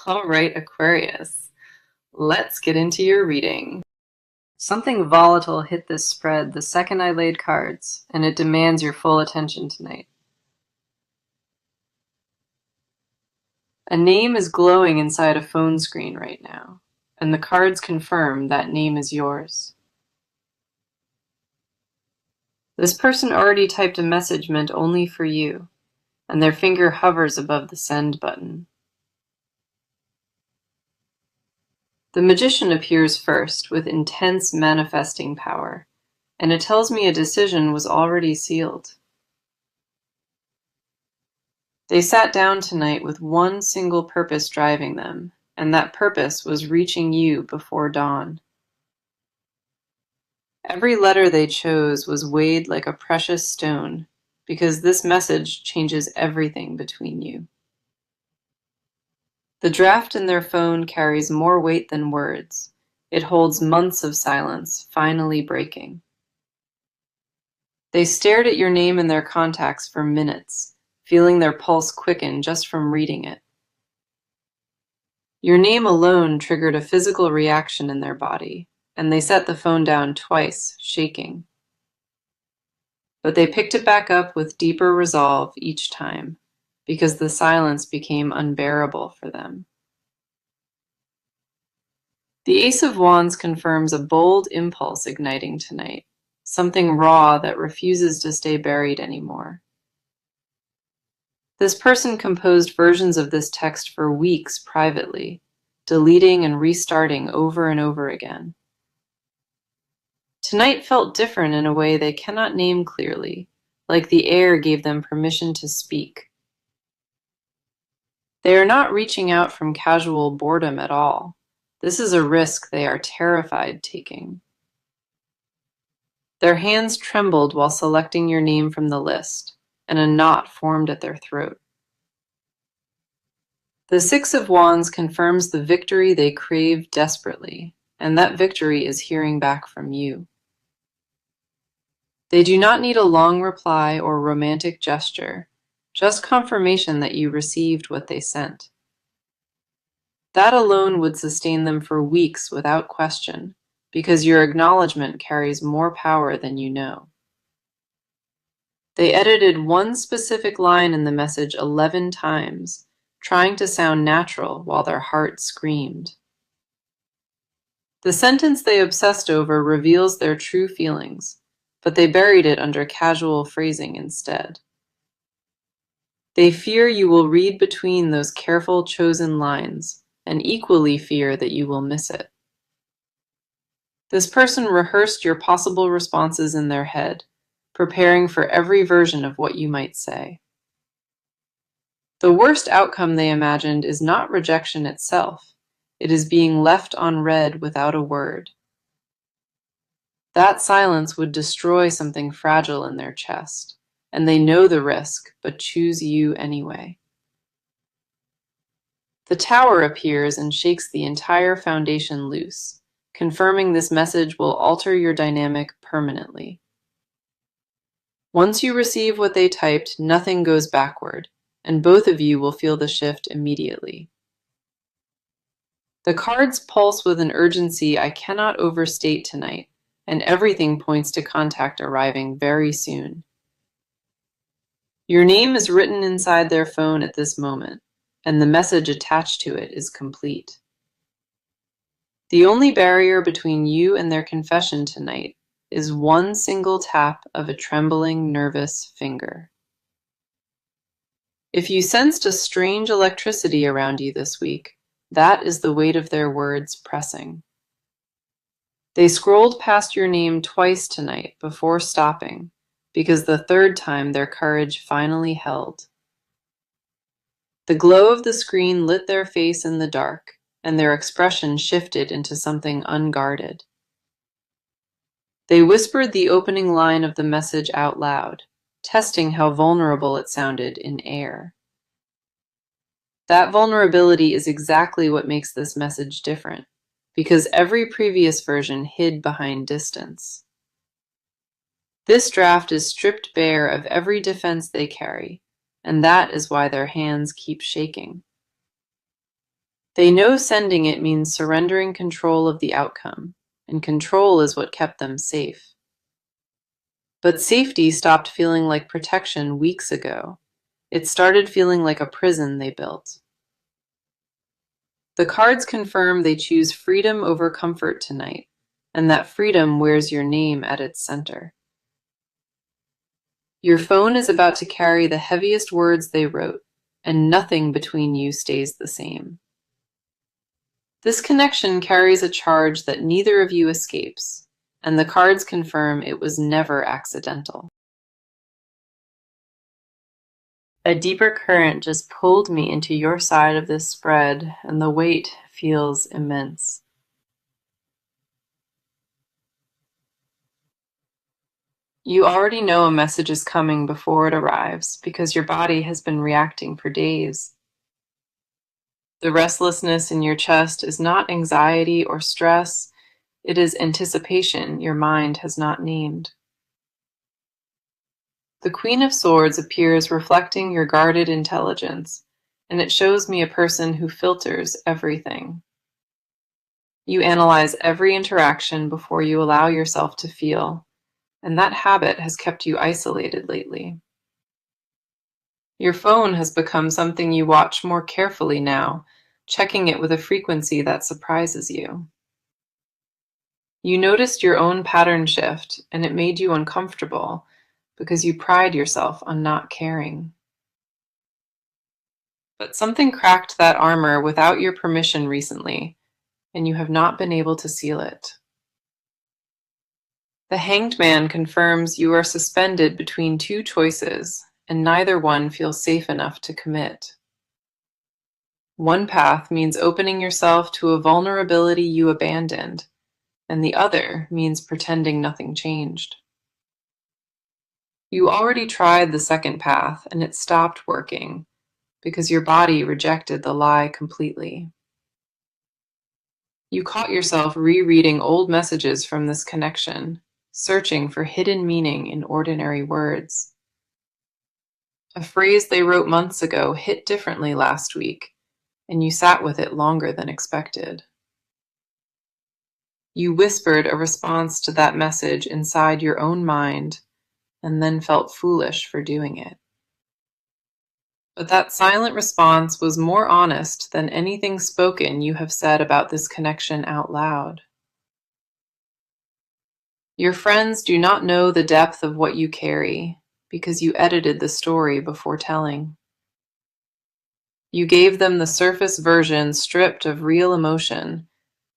All right, Aquarius, let's get into your reading. Something volatile hit this spread the second I laid cards, and it demands your full attention tonight. A name is glowing inside a phone screen right now, and the cards confirm that name is yours. This person already typed a message meant only for you, and their finger hovers above the send button. The magician appears first with intense manifesting power, and it tells me a decision was already sealed. They sat down tonight with one single purpose driving them, and that purpose was reaching you before dawn. Every letter they chose was weighed like a precious stone, because this message changes everything between you. The draft in their phone carries more weight than words. It holds months of silence, finally breaking. They stared at your name in their contacts for minutes, feeling their pulse quicken just from reading it. Your name alone triggered a physical reaction in their body, and they set the phone down twice, shaking. But they picked it back up with deeper resolve each time, because the silence became unbearable for them. The Ace of Wands confirms a bold impulse igniting tonight, something raw that refuses to stay buried anymore. This person composed versions of this text for weeks privately, deleting and restarting over and over again. Tonight felt different in a way they cannot name clearly, like the air gave them permission to speak. They are not reaching out from casual boredom at all. This is a risk they are terrified taking. Their hands trembled while selecting your name from the list, and a knot formed at their throat. The Six of Wands confirms the victory they crave desperately, and that victory is hearing back from you. They do not need a long reply or romantic gesture, just confirmation that you received what they sent. That alone would sustain them for weeks without question, because your acknowledgement carries more power than you know. They edited one specific line in the message 11 times, trying to sound natural while their heart screamed. The sentence they obsessed over reveals their true feelings, but they buried it under casual phrasing instead. They fear you will read between those careful chosen lines, and equally fear that you will miss it. This person rehearsed your possible responses in their head, preparing for every version of what you might say. The worst outcome they imagined is not rejection itself. It is being left unread without a word. That silence would destroy something fragile in their chest, and they know the risk, but choose you anyway. The tower appears and shakes the entire foundation loose, confirming this message will alter your dynamic permanently. Once you receive what they typed, nothing goes backward, and both of you will feel the shift immediately. The cards pulse with an urgency I cannot overstate tonight, and everything points to contact arriving very soon. Your name is written inside their phone at this moment, and the message attached to it is complete. The only barrier between you and their confession tonight is one single tap of a trembling, nervous finger. If you sensed a strange electricity around you this week, that is the weight of their words pressing. They scrolled past your name twice tonight before stopping, because the third time their courage finally held. The glow of the screen lit their face in the dark, and their expression shifted into something unguarded. They whispered the opening line of the message out loud, testing how vulnerable it sounded in air. That vulnerability is exactly what makes this message different, because every previous version hid behind distance. This draft is stripped bare of every defense they carry, and that is why their hands keep shaking. They know sending it means surrendering control of the outcome, and control is what kept them safe. But safety stopped feeling like protection weeks ago. It started feeling like a prison they built. The cards confirm they choose freedom over comfort tonight, and that freedom wears your name at its center. Your phone is about to carry the heaviest words they wrote, and nothing between you stays the same. This connection carries a charge that neither of you escapes, and the cards confirm it was never accidental. A deeper current just pulled me into your side of this spread, and the weight feels immense. You already know a message is coming before it arrives because your body has been reacting for days. The restlessness in your chest is not anxiety or stress, it is anticipation your mind has not named. The Queen of Swords appears reflecting your guarded intelligence, and it shows me a person who filters everything. You analyze every interaction before you allow yourself to feel, and that habit has kept you isolated lately. Your phone has become something you watch more carefully now, checking it with a frequency that surprises you. You noticed your own pattern shift, and it made you uncomfortable because you pride yourself on not caring. But something cracked that armor without your permission recently, and you have not been able to seal it. The Hanged Man confirms you are suspended between two choices, and neither one feels safe enough to commit. One path means opening yourself to a vulnerability you abandoned, and the other means pretending nothing changed. You already tried the second path, and it stopped working because your body rejected the lie completely. You caught yourself rereading old messages from this connection, searching for hidden meaning in ordinary words. A phrase they wrote months ago hit differently last week, and you sat with it longer than expected. You whispered a response to that message inside your own mind, and then felt foolish for doing it. But that silent response was more honest than anything spoken you have said about this connection out loud. Your friends do not know the depth of what you carry because you edited the story before telling. You gave them the surface version stripped of real emotion,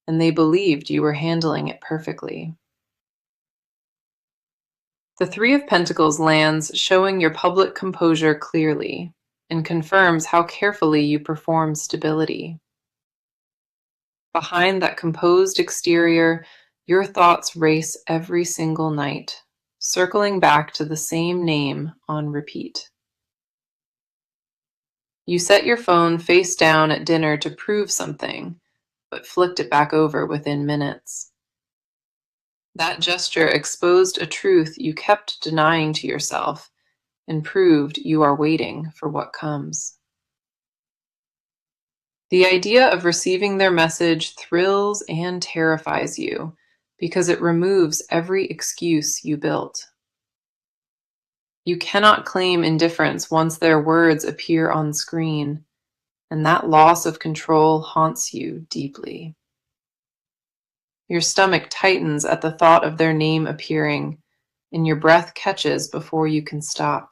and they believed you were handling it perfectly. The Three of Pentacles lands, showing your public composure clearly, and confirms how carefully you perform stability. Behind that composed exterior, your thoughts race every single night, circling back to the same name on repeat. You set your phone face down at dinner to prove something, but flicked it back over within minutes. That gesture exposed a truth you kept denying to yourself and proved you are waiting for what comes. The idea of receiving their message thrills and terrifies you because it removes every excuse you built. You cannot claim indifference once their words appear on screen, and that loss of control haunts you deeply. Your stomach tightens at the thought of their name appearing, and your breath catches before you can stop.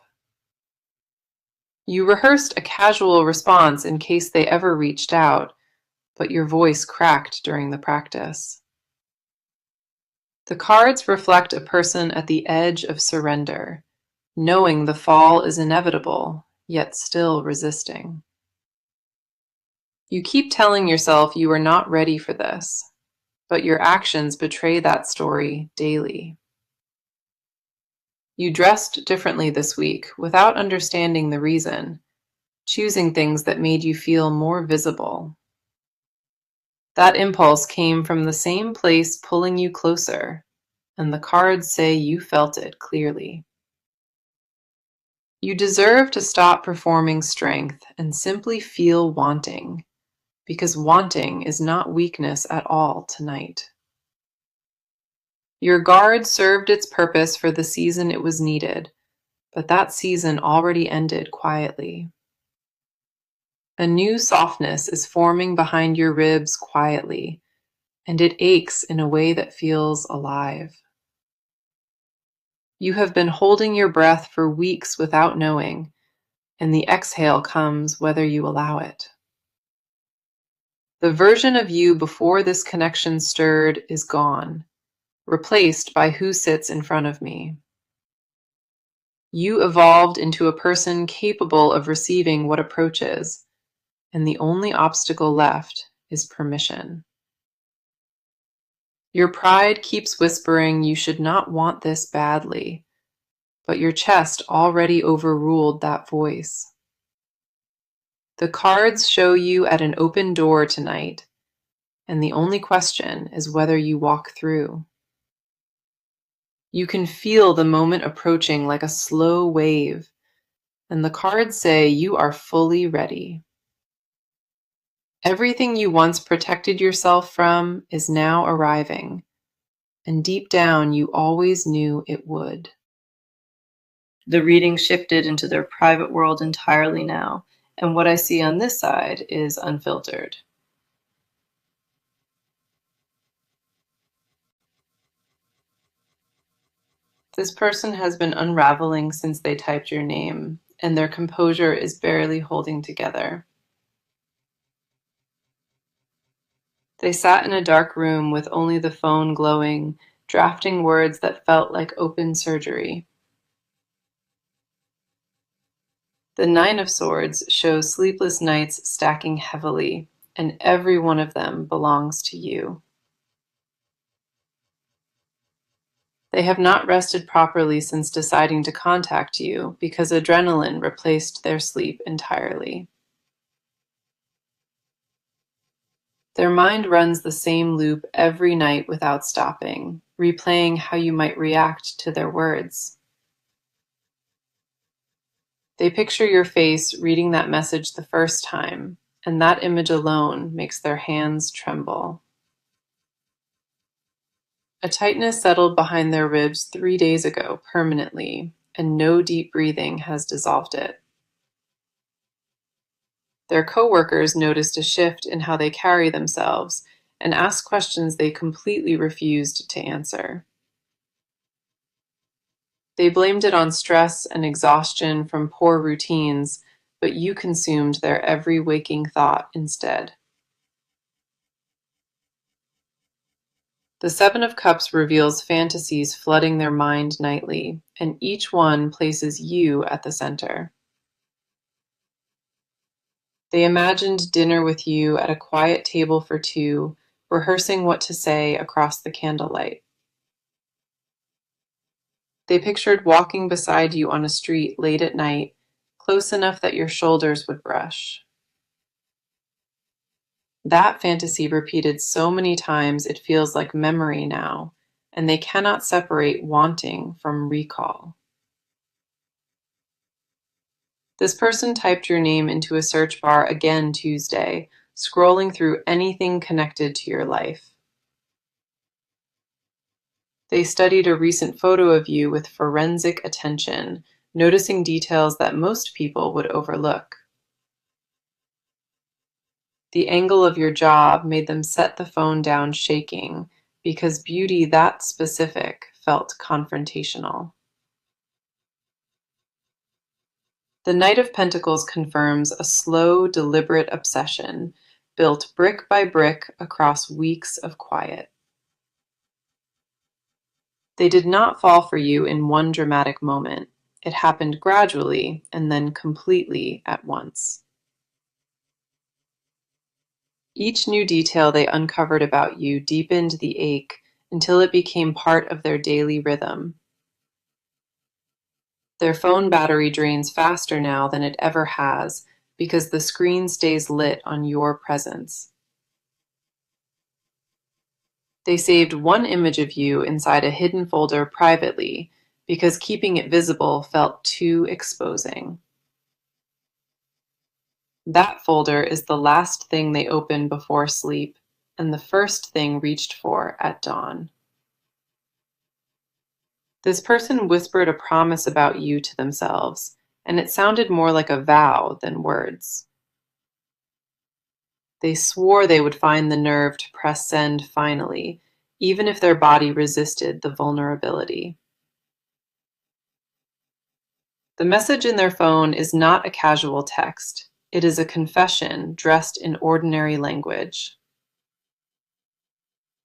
You rehearsed a casual response in case they ever reached out, but your voice cracked during the practice. The cards reflect a person at the edge of surrender, knowing the fall is inevitable, yet still resisting. You keep telling yourself you are not ready for this, but your actions betray that story daily. You dressed differently this week without understanding the reason, choosing things that made you feel more visible. That impulse came from the same place pulling you closer, and the cards say you felt it clearly. You deserve to stop performing strength and simply feel wanting. because wanting is not weakness at all tonight. Your guard served its purpose for the season it was needed, but that season already ended quietly. A new softness is forming behind your ribs quietly, and it aches in a way that feels alive. You have been holding your breath for weeks without knowing, and the exhale comes whether you allow it. The version of you before this connection stirred is gone, replaced by who sits in front of me. You evolved into a person capable of receiving what approaches, and the only obstacle left is permission. Your pride keeps whispering you should not want this badly, but your chest already overruled that voice. The cards show you at an open door tonight, and the only question is whether you walk through. You can feel the moment approaching like a slow wave, and the cards say you are fully ready. Everything you once protected yourself from is now arriving, and deep down you always knew it would. The reading shifted into their private world entirely now, and what I see on this side is unfiltered. This person has been unraveling since they typed your name, and their composure is barely holding together. They sat in a dark room with only the phone glowing, drafting words that felt like open surgery. The Nine of Swords shows sleepless nights stacking heavily, and every one of them belongs to you. They have not rested properly since deciding to contact you because adrenaline replaced their sleep entirely. Their mind runs the same loop every night without stopping, replaying how you might react to their words. They picture your face reading that message the first time, and that image alone makes their hands tremble. A tightness settled behind their ribs 3 days ago permanently, and no deep breathing has dissolved it. Their coworkers noticed a shift in how they carry themselves and asked questions they completely refused to answer. They blamed it on stress and exhaustion from poor routines, but you consumed their every waking thought instead. The Seven of Cups reveals fantasies flooding their mind nightly, and each one places you at the center. They imagined dinner with you at a quiet table for two, rehearsing what to say across the candlelight. They pictured walking beside you on a street late at night, close enough that your shoulders would brush. That fantasy repeated so many times it feels like memory now, and they cannot separate wanting from recall. This person typed your name into a search bar again Tuesday, scrolling through anything connected to your life. They studied a recent photo of you with forensic attention, noticing details that most people would overlook. The angle of your job made them set the phone down shaking, because beauty that specific felt confrontational. The Knight of Pentacles confirms a slow, deliberate obsession, built brick by brick across weeks of quiet. They did not fall for you in one dramatic moment. It happened gradually and then completely at once. Each new detail they uncovered about you deepened the ache until it became part of their daily rhythm. Their phone battery drains faster now than it ever has because the screen stays lit on your presence. They saved one image of you inside a hidden folder privately because keeping it visible felt too exposing. That folder is the last thing they open before sleep, and the first thing reached for at dawn. This person whispered a promise about you to themselves, and it sounded more like a vow than words. They swore they would find the nerve to press send finally, even if their body resisted the vulnerability. The message in their phone is not a casual text. It is a confession dressed in ordinary language.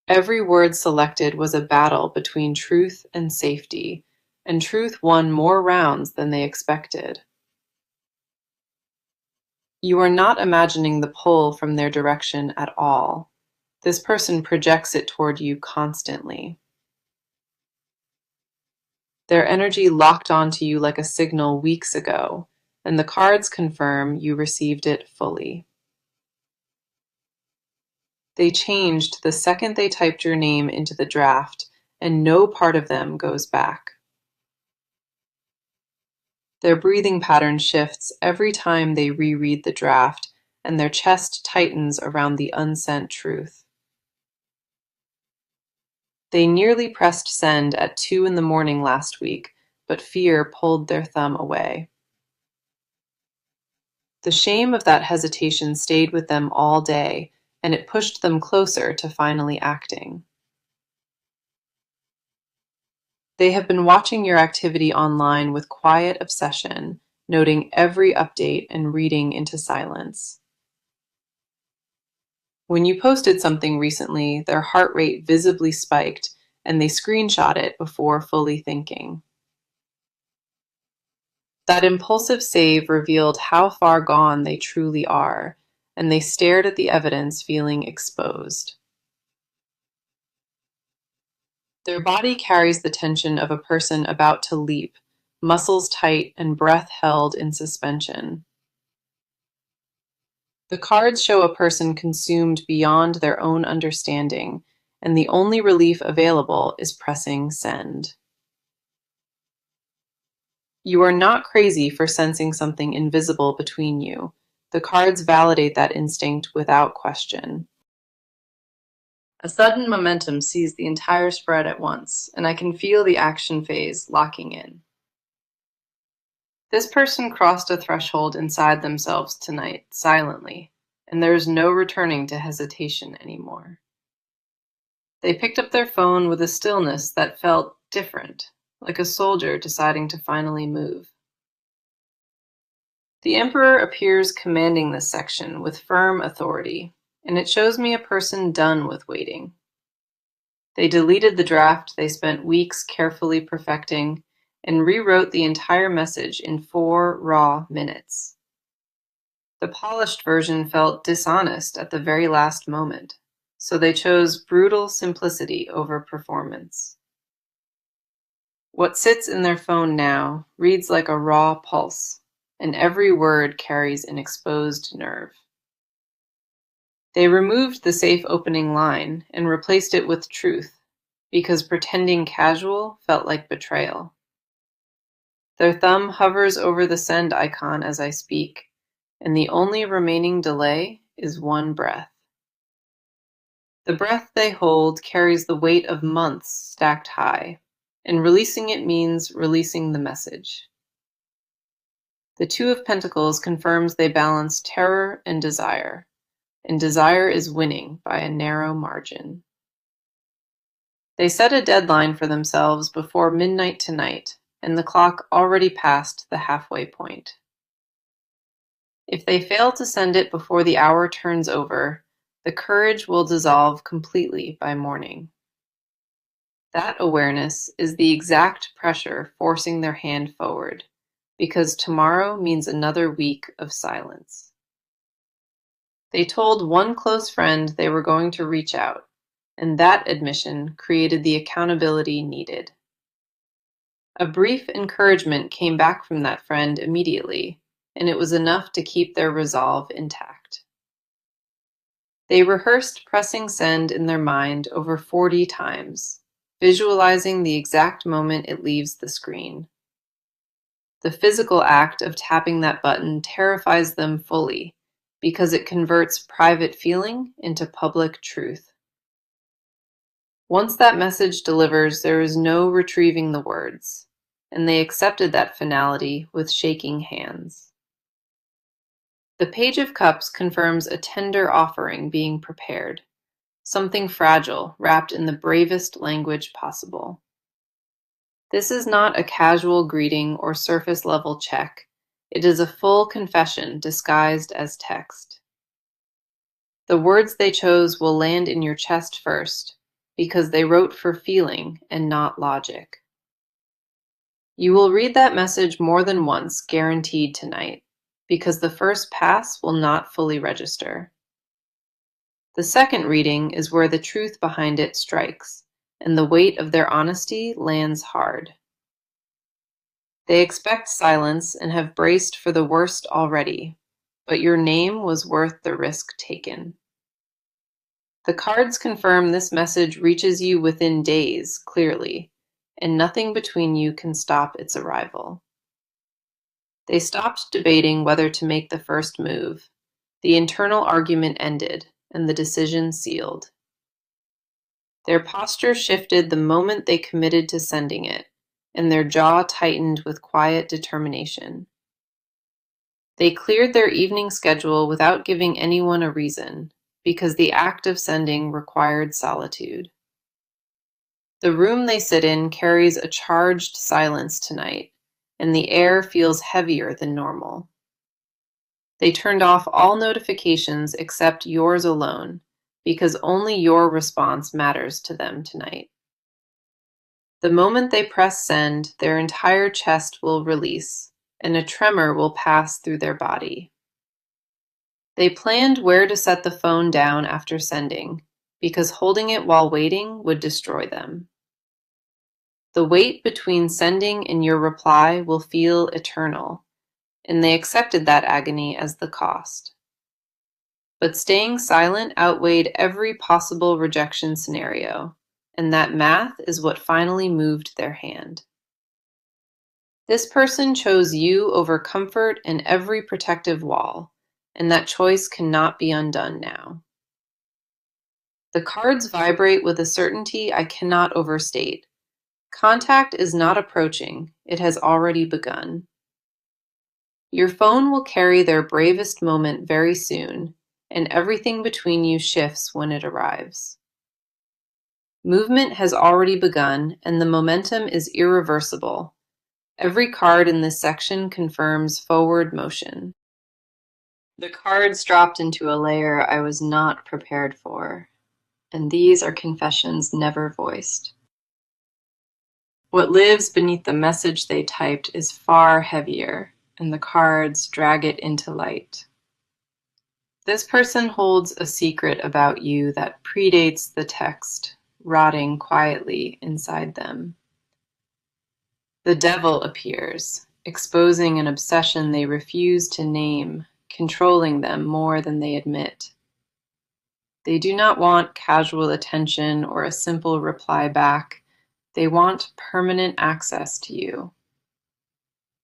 Every word selected was a battle between truth and safety, and truth won more rounds than they expected. You are not imagining the pull from their direction at all. This person projects it toward you constantly. Their energy locked onto you like a signal weeks ago, and the cards confirm you received it fully. They changed the second they typed your name into the draft, and no part of them goes back. Their breathing pattern shifts every time they reread the draft, and their chest tightens around the unsent truth. They nearly pressed send at 2 in the morning last week, but fear pulled their thumb away. The shame of that hesitation stayed with them all day, and it pushed them closer to finally acting. They have been watching your activity online with quiet obsession, noting every update and reading into silence. When you posted something recently, their heart rate visibly spiked, and they screenshot it before fully thinking. That impulsive save revealed how far gone they truly are, and they stared at the evidence feeling exposed. Their body carries the tension of a person about to leap, muscles tight and breath held in suspension. The cards show a person consumed beyond their own understanding, and the only relief available is pressing send. You are not crazy for sensing something invisible between you. The cards validate that instinct without question. A sudden momentum sees the entire spread at once, and I can feel the action phase locking in. This person crossed a threshold inside themselves tonight, silently, and there is no returning to hesitation anymore. They picked up their phone with a stillness that felt different, like a soldier deciding to finally move. The Emperor appears commanding this section with firm authority, and it shows me a person done with waiting. They deleted the draft they spent weeks carefully perfecting and rewrote the entire message in 4 raw minutes. The polished version felt dishonest at the very last moment, so they chose brutal simplicity over performance. What sits in their phone now reads like a raw pulse, and every word carries an exposed nerve. They removed the safe opening line and replaced it with truth, because pretending casual felt like betrayal. Their thumb hovers over the send icon as I speak, and the only remaining delay is one breath. The breath they hold carries the weight of months stacked high, and releasing it means releasing the message. The Two of Pentacles confirms they balance terror and desire is winning by a narrow margin. They set a deadline for themselves before midnight tonight, and the clock already passed the halfway point. If they fail to send it before the hour turns over, the courage will dissolve completely by morning. That awareness is the exact pressure forcing their hand forward, because tomorrow means another week of silence. They told one close friend they were going to reach out, and that admission created the accountability needed. A brief encouragement came back from that friend immediately, and it was enough to keep their resolve intact. They rehearsed pressing send in their mind over 40 times, visualizing the exact moment it leaves the screen. The physical act of tapping that button terrifies them fully, because it converts private feeling into public truth. Once that message delivers, there is no retrieving the words, and they accepted that finality with shaking hands. The Page of Cups confirms a tender offering being prepared, something fragile wrapped in the bravest language possible. This is not a casual greeting or surface-level check. It is a full confession disguised as text. The words they chose will land in your chest first, because they wrote for feeling and not logic. You will read that message more than once, guaranteed tonight, because the first pass will not fully register. The second reading is where the truth behind it strikes, and the weight of their honesty lands hard. They expect silence and have braced for the worst already, but your name was worth the risk taken. The cards confirm this message reaches you within days, clearly, and nothing between you can stop its arrival. They stopped debating whether to make the first move. The internal argument ended, and the decision sealed. Their posture shifted the moment they committed to sending it, and their jaw tightened with quiet determination. They cleared their evening schedule without giving anyone a reason, because the act of sending required solitude. The room they sit in carries a charged silence tonight, and the air feels heavier than normal. They turned off all notifications except yours alone, because only your response matters to them tonight. The moment they press send, their entire chest will release, and a tremor will pass through their body. They planned where to set the phone down after sending, because holding it while waiting would destroy them. The wait between sending and your reply will feel eternal, and they accepted that agony as the cost. But staying silent outweighed every possible rejection scenario, and that math is what finally moved their hand. This person chose you over comfort and every protective wall, and that choice cannot be undone now. The cards vibrate with a certainty I cannot overstate. Contact is not approaching, it has already begun. Your phone will carry their bravest moment very soon, and everything between you shifts when it arrives. Movement has already begun, and the momentum is irreversible. Every card in this section confirms forward motion. The cards dropped into a layer I was not prepared for, and these are confessions never voiced. What lives beneath the message they typed is far heavier, and the cards drag it into light. This person holds a secret about you that predates the text, rotting quietly inside them. The devil appears, exposing an obsession they refuse to name, controlling them more than they admit. They do not want casual attention or a simple reply back. They want permanent access to you.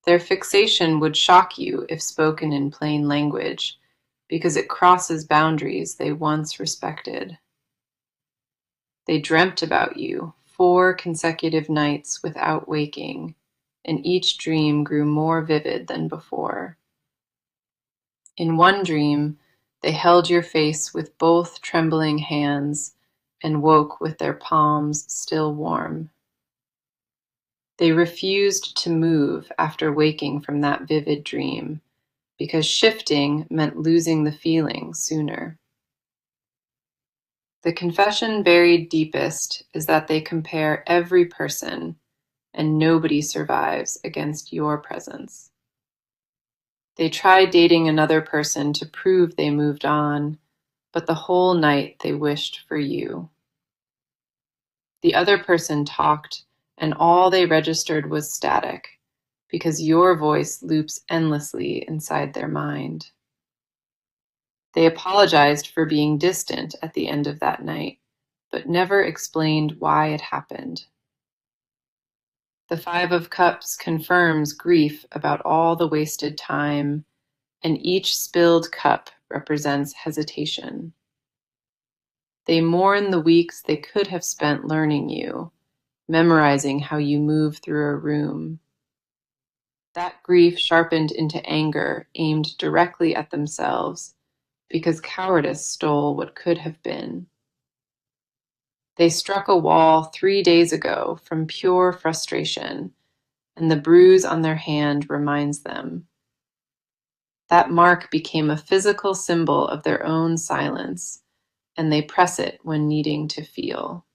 Their fixation would shock you if spoken in plain language, because it crosses boundaries they once respected. They dreamt about you 4 consecutive nights without waking, and each dream grew more vivid than before. In one dream, they held your face with both trembling hands and woke with their palms still warm. They refused to move after waking from that vivid dream, because shifting meant losing the feeling sooner. The confession buried deepest is that they compare every person, and nobody survives against your presence. They tried dating another person to prove they moved on, but the whole night they wished for you. The other person talked, and all they registered was static, because your voice loops endlessly inside their mind. They apologized for being distant at the end of that night, but never explained why it happened. The 5 of Cups confirms grief about all the wasted time and each spilled cup represents hesitation. They mourn the weeks they could have spent learning you, memorizing how you move through a room. That grief sharpened into anger, aimed directly at themselves, because cowardice stole what could have been. They struck a wall 3 days ago from pure frustration, and the bruise on their hand reminds them. That mark became a physical symbol of their own silence, and they press it when needing to feel.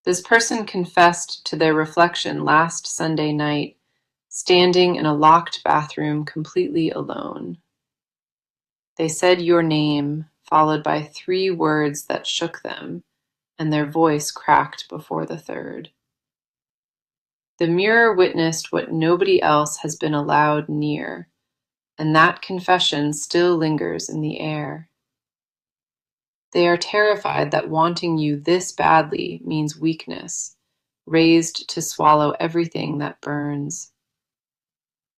This person confessed to their reflection last Sunday night, standing in a locked bathroom completely alone. They said your name, followed by 3 words that shook them, and their voice cracked before the third. The mirror witnessed what nobody else has been allowed near, and that confession still lingers in the air. They are terrified that wanting you this badly means weakness, raised to swallow everything that burns.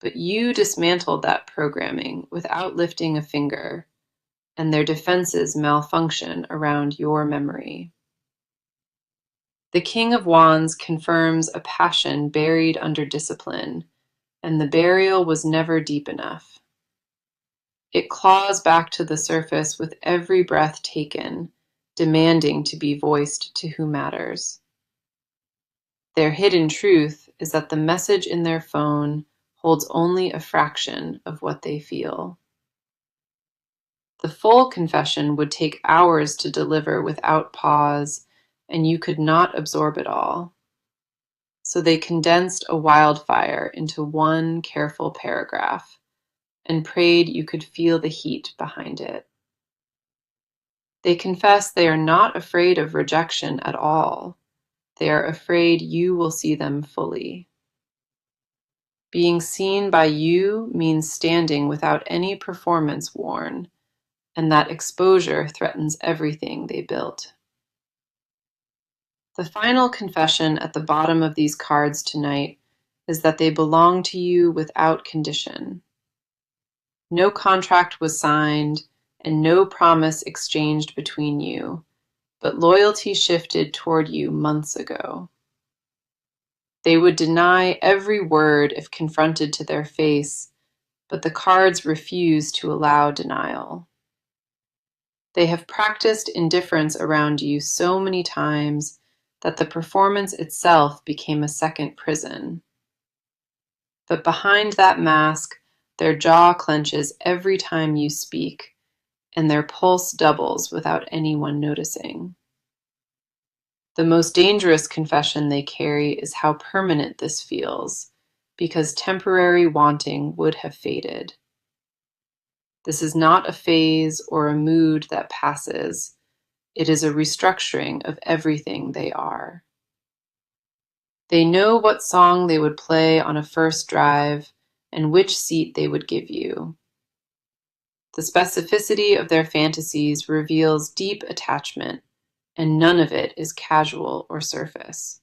But you dismantled that programming without lifting a finger, and their defenses malfunction around your memory. The King of Wands confirms a passion buried under discipline, and the burial was never deep enough. It claws back to the surface with every breath taken, demanding to be voiced to who matters. Their hidden truth is that the message in their phone holds only a fraction of what they feel. The full confession would take hours to deliver without pause, and you could not absorb it all. So they condensed a wildfire into one careful paragraph and prayed you could feel the heat behind it. They confess they are not afraid of rejection at all. They are afraid you will see them fully. Being seen by you means standing without any performance worn, and that exposure threatens everything they built. The final confession at the bottom of these cards tonight is that they belong to you without condition. No contract was signed and no promise exchanged between you, but loyalty shifted toward you months ago. They would deny every word if confronted to their face, but the cards refuse to allow denial. They have practiced indifference around you so many times that the performance itself became a second prison. But behind that mask, their jaw clenches every time you speak, and their pulse doubles without anyone noticing. The most dangerous confession they carry is how permanent this feels, because temporary wanting would have faded. This is not a phase or a mood that passes. It is a restructuring of everything they are. They know what song they would play on a first drive and which seat they would give you. The specificity of their fantasies reveals deep attachment, and none of it is casual or surface.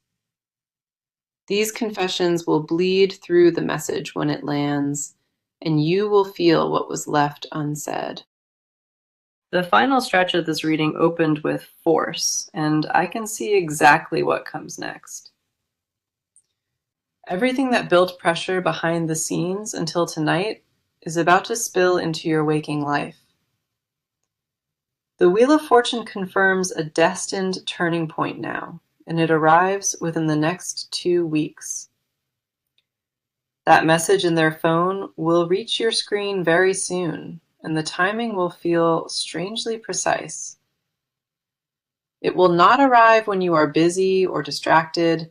These confessions will bleed through the message when it lands, and you will feel what was left unsaid. The final stretch of this reading opened with force, and I can see exactly what comes next. Everything that built pressure behind the scenes until tonight is about to spill into your waking life. The Wheel of Fortune confirms a destined turning point now, and it arrives within the next 2 weeks. That message in their phone will reach your screen very soon, and the timing will feel strangely precise. It will not arrive when you are busy or distracted.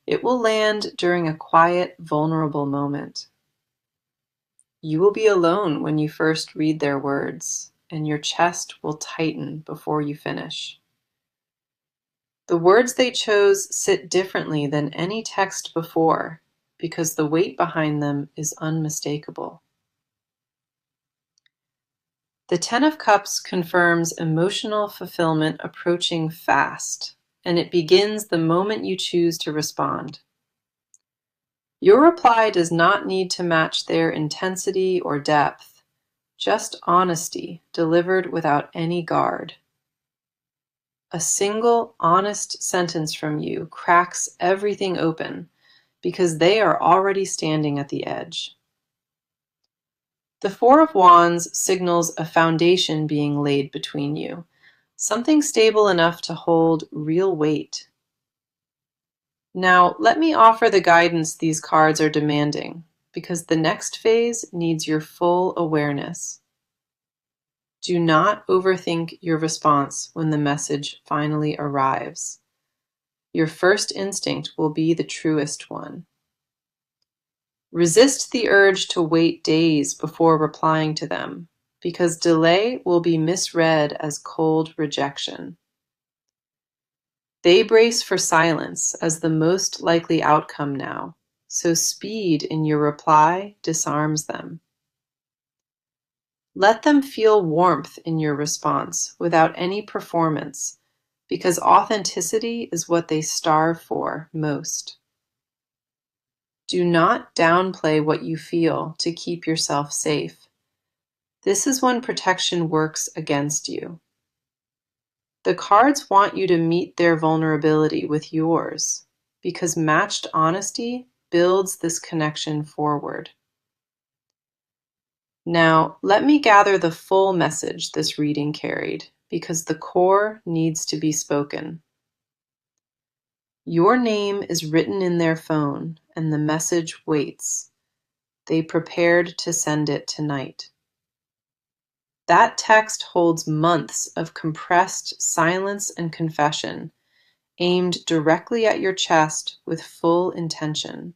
It will land during a quiet, vulnerable moment. You will be alone when you first read their words, and your chest will tighten before you finish. The words they chose sit differently than any text before, because the weight behind them is unmistakable. The Ten of Cups confirms emotional fulfillment approaching fast, and it begins the moment you choose to respond. Your reply does not need to match their intensity or depth, just honesty delivered without any guard. A single, honest sentence from you cracks everything open because they are already standing at the edge. The Four of Wands signals a foundation being laid between you, something stable enough to hold real weight. Now, let me offer the guidance these cards are demanding, because the next phase needs your full awareness. Do not overthink your response when the message finally arrives. Your first instinct will be the truest one. Resist the urge to wait days before replying to them, because delay will be misread as cold rejection. They brace for silence as the most likely outcome now, so speed in your reply disarms them. Let them feel warmth in your response without any performance, because authenticity is what they starve for most. Do not downplay what you feel to keep yourself safe. This is when protection works against you. The cards want you to meet their vulnerability with yours, because matched honesty builds this connection forward. Now, let me gather the full message this reading carried, because the core needs to be spoken. Your name is written in their phone, and the message waits. They prepared to send it tonight. That text holds months of compressed silence and confession, aimed directly at your chest with full intention.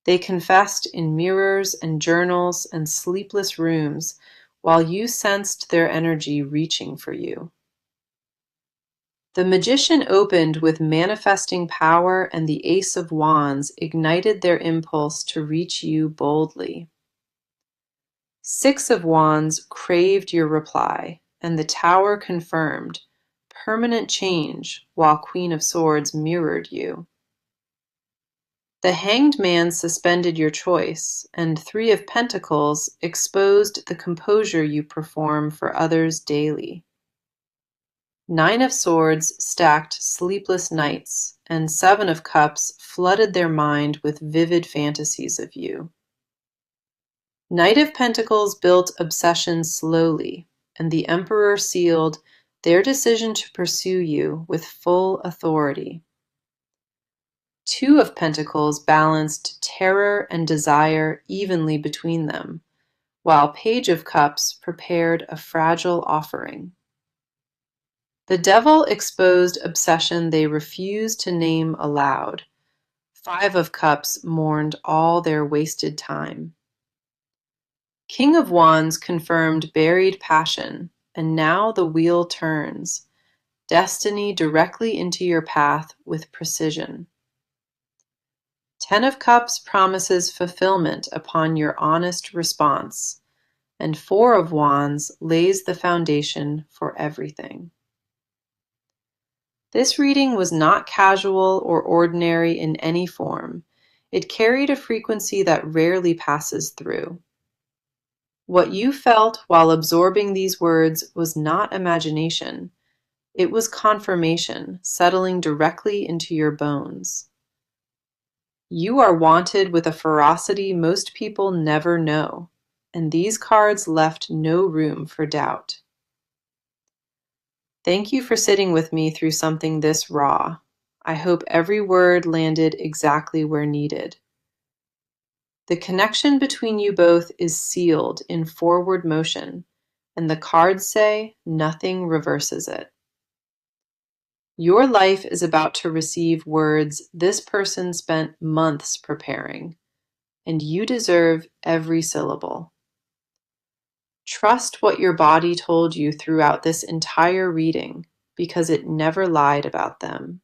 They confessed in mirrors and journals and sleepless rooms while you sensed their energy reaching for you. The magician opened with manifesting power, and the Ace of Wands ignited their impulse to reach you boldly. Six of Wands craved your reply, and the Tower confirmed permanent change, while Queen of Swords mirrored you. The Hanged Man suspended your choice, and Three of Pentacles exposed the composure you perform for others daily. Nine of Swords stacked sleepless nights, and Seven of Cups flooded their mind with vivid fantasies of you. Knight of Pentacles built obsession slowly, and the Emperor sealed their decision to pursue you with full authority. Two of Pentacles balanced terror and desire evenly between them, while Page of Cups prepared a fragile offering. The Devil exposed obsession they refused to name aloud. Five of Cups mourned all their wasted time. King of Wands confirmed buried passion, and now the wheel turns, destiny directly into your path with precision. Ten of Cups promises fulfillment upon your honest response, and Four of Wands lays the foundation for everything. This reading was not casual or ordinary in any form. It carried a frequency that rarely passes through. What you felt while absorbing these words was not imagination. It was confirmation, settling directly into your bones. You are wanted with a ferocity most people never know, and these cards left no room for doubt. Thank you for sitting with me through something this raw. I hope every word landed exactly where needed. The connection between you both is sealed in forward motion, and the cards say nothing reverses it. Your life is about to receive words this person spent months preparing, and you deserve every syllable. Trust what your body told you throughout this entire reading, because it never lied about them.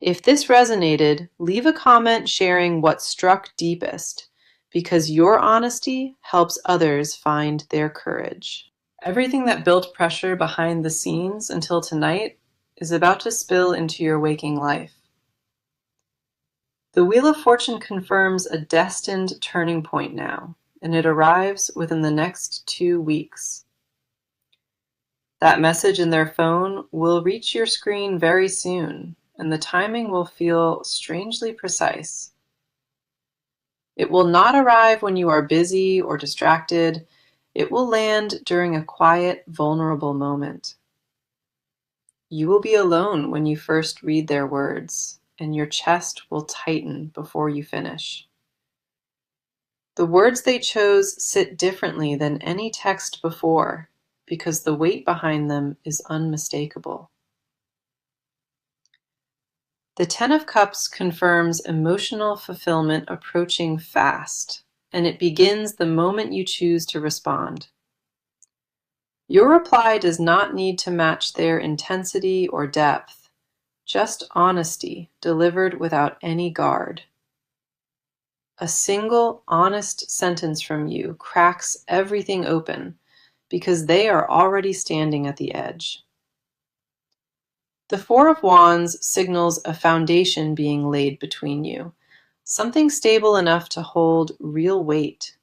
If this resonated, leave a comment sharing what struck deepest, because your honesty helps others find their courage. Everything that built pressure behind the scenes until tonight is about to spill into your waking life. The Wheel of Fortune confirms a destined turning point now, and it arrives within the next 2 weeks. That message in their phone will reach your screen very soon, and the timing will feel strangely precise. It will not arrive when you are busy or distracted. It will land during a quiet, vulnerable moment. You will be alone when you first read their words, and your chest will tighten before you finish. The words they chose sit differently than any text before because the weight behind them is unmistakable. The Ten of Cups confirms emotional fulfillment approaching fast, and it begins the moment you choose to respond. Your reply does not need to match their intensity or depth, just honesty delivered without any guard. A single honest sentence from you cracks everything open because they are already standing at the edge. The Four of Wands signals a foundation being laid between you, something stable enough to hold real weight.